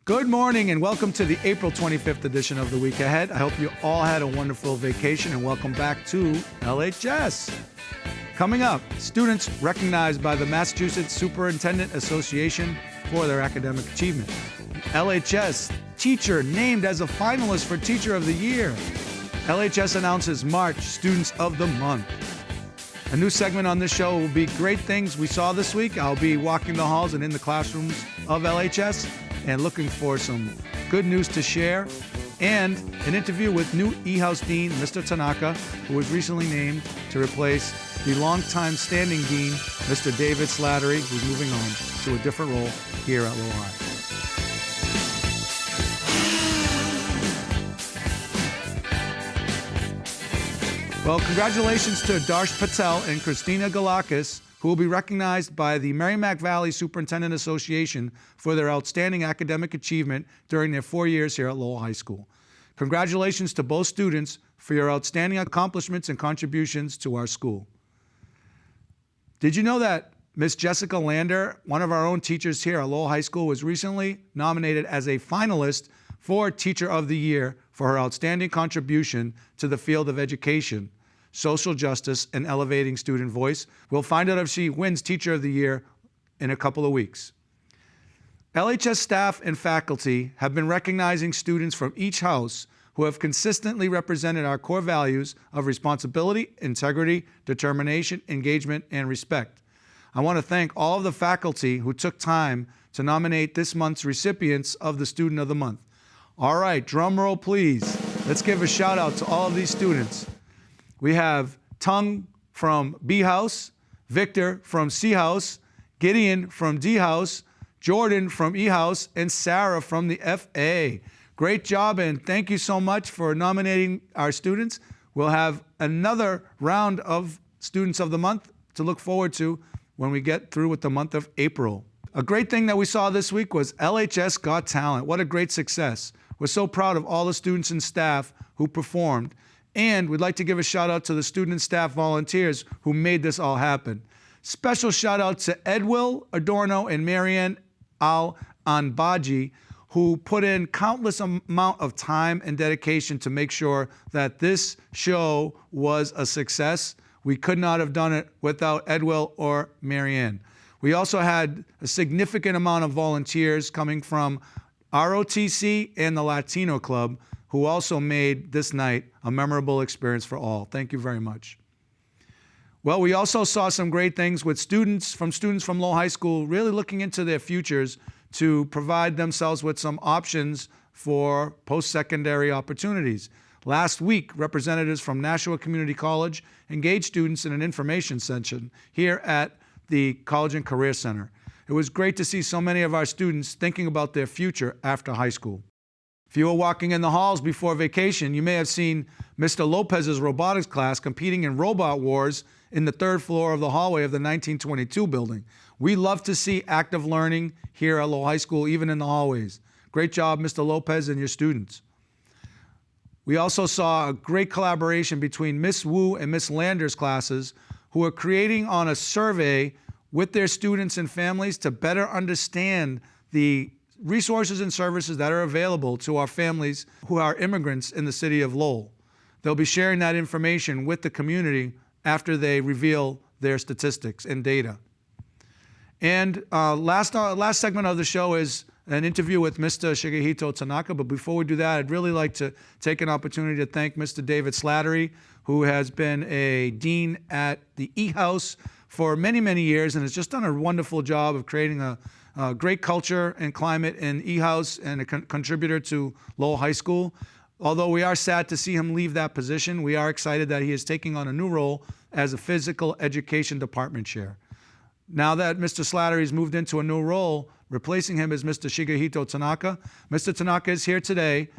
Good morning and welcome to the April 25th edition of The Week Ahead. I hope you all had a wonderful vacation and welcome back to LHS. Coming up, students recognized by the Massachusetts Superintendent Association for their academic achievement. LHS Teacher named as a finalist for Teacher of the Year. LHS announces March Students of the Month. A new segment on this show will be Great Things We Saw This Week. I'll be walking the halls and in the classrooms of LHS and looking for some good news to share, and an interview with new E-House Dean, Mr. Tanaka, who was recently named to replace the longtime standing Dean, Mr. David Slattery, who's moving on to a different role here at Lowell High. Well, congratulations to Darsh Patel and Christina Galakis, who will be recognized by the Merrimack Valley Superintendent Association for their outstanding academic achievement during their 4 years here at Lowell High School. Congratulations to both students for your outstanding accomplishments and contributions to our school. Did you know that Miss Jessica Lander, one of our own teachers here at Lowell High School, was recently nominated as a finalist for Teacher of the Year for her outstanding contribution to the field of education, social justice, and elevating student voice? We'll find out if she wins Teacher of the Year in a couple of weeks. LHS staff and faculty have been recognizing students from each house who have consistently represented our core values of responsibility, integrity, determination, engagement, and respect. I want to thank all of the faculty who took time to nominate this month's recipients of the Student of the Month. All right, drum roll please. Let's give a shout out to all of these students. We have Tung from B House, Victor from C House, Gideon from D House, Jordan from E House, and Sarah from the FA. Great job, and thank you so much for nominating our students. We'll have another round of Students of the Month to look forward to when we get through with the month of April. A great thing that we saw this week was LHS Got Talent. What a great success. We're so proud of all the students and staff who performed. And we'd like to give a shout out to the student and staff volunteers who made this all happen. Special shout out to Edwill Adorno and Marianne Al-Anbaji, who put in countless amount of time and dedication to make sure that this show was a success. We could not have done it without Edwill or Marianne. We also had a significant amount of volunteers coming from ROTC and the Latino Club, who also made this night a memorable experience for all. Thank you very much. Well, we also saw some great things with students from Lowell High School really looking into their futures to provide themselves with some options for post-secondary opportunities. Last week, representatives from Nashua Community College engaged students in an information session here at the College and Career Center. It was great to see so many of our students thinking about their future after high school. If you were walking in the halls before vacation, you may have seen Mr. Lopez's robotics class competing in robot wars in the third floor of the hallway of the 1922 building. We love to see active learning here at Lowell High School, even in the hallways. Great job, Mr. Lopez and your students. We also saw a great collaboration between Miss Wu and Miss Lander's classes, who are creating on a survey with their students and families to better understand the resources and services that are available to our families who are immigrants in the city of Lowell. They'll be sharing that information with the community after they reveal their statistics and data. And last segment of the show is an interview with Mr. Shigehito Tanaka. But before we do that, I'd really like to take an opportunity to thank Mr. David Slattery, who has been a dean at the E-House for many, many years and has just done a wonderful job of creating a great culture and climate in E-House and a contributor to Lowell High School. Although we are sad to see him leave that position, we are excited that he is taking on a new role as a physical education department chair. Now that Mr. Slattery has moved into a new role, replacing him is Mr. Shigehito Tanaka. Mr. Tanaka is here today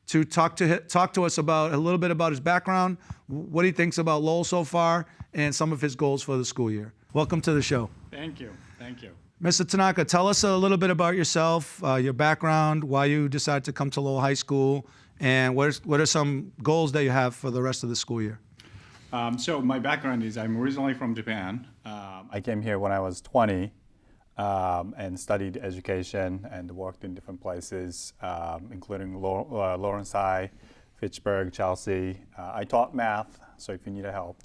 to talk to us about a little bit about his background, what he thinks about Lowell so far, and some of his goals for the school year. Welcome to the show. Thank you. Thank you. Mr. Tanaka, tell us a little bit about yourself, your background, why you decided to come to Lowell High School, and what are some goals that you have for the rest of the school year? So my background is I'm originally from Japan. I came here when I was 20. and studied education and worked in different places, including Lawrence High, Fitchburg, Chelsea. I taught math, so if you need help,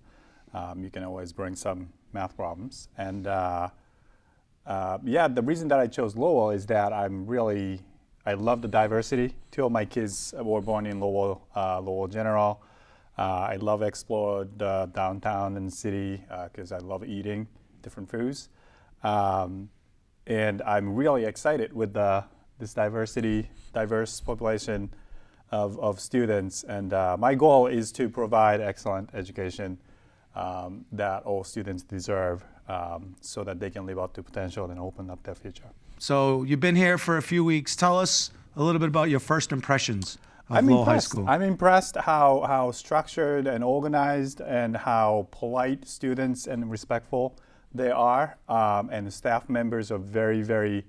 you can always bring some math problems. And yeah, the reason that I chose Lowell is that I love the diversity. Two of my kids were born in Lowell General. I love explore the downtown and city because I love eating different foods. And I'm really excited with this diverse population of students. And my goal is to provide excellent education that all students deserve so that they can live up to potential and open up their future. So you've been here for a few weeks. Tell us a little bit about your first impressions of Lowell High School. I'm impressed how structured and organized and how polite students and respectful they are. And the staff members are very, very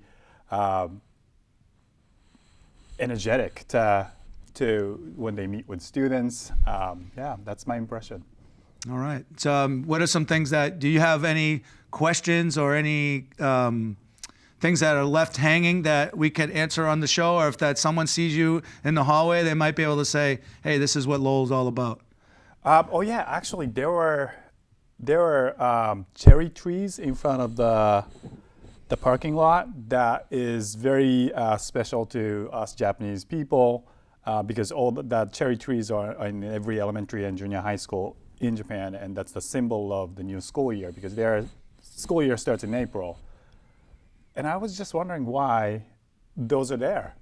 energetic to when they meet with students. Yeah, that's my impression. All right. So what are some things do you have any questions or any things that are left hanging that we could answer on the show? Or if that someone sees you in the hallway, they might be able to say, hey, this is what Lowell's all about. Oh yeah, actually there were cherry trees in front of the parking lot. That is very special to us Japanese people because all the cherry trees are in every elementary and junior high school in Japan, and that's the symbol of the new school year because their school year starts in April. And I was just wondering why those are there.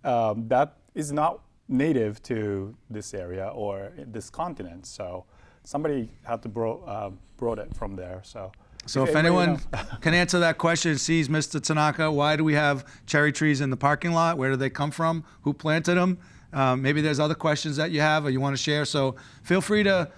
That is not native to this area or this continent. So somebody had to brought it from there. So if anyone can answer that question, sees Mr. Tanaka, why do we have cherry trees in the parking lot? Where do they come from? Who planted them? Maybe there's other questions that you have or you want to share. So feel free to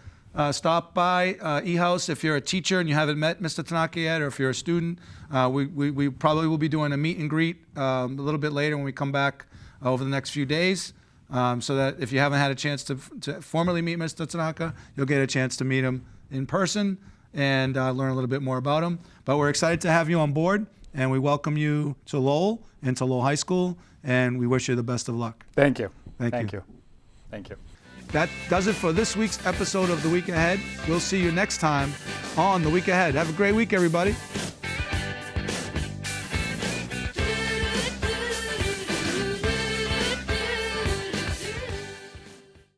stop by eHouse if you're a teacher and you haven't met Mr. Tanaka yet, or if you're a student. We probably will be doing a meet and greet a little bit later when we come back over the next few days, so that if you haven't had a chance to formally meet Mr. Tanaka, you'll get a chance to meet him in person and learn a little bit more about him. But we're excited to have you on board, and we welcome you to Lowell and to Lowell High School, and we wish you the best of luck. Thank you. Thank you. Thank you. That does it for this week's episode of The Week Ahead. We'll see you next time on The Week Ahead. Have a great week, everybody.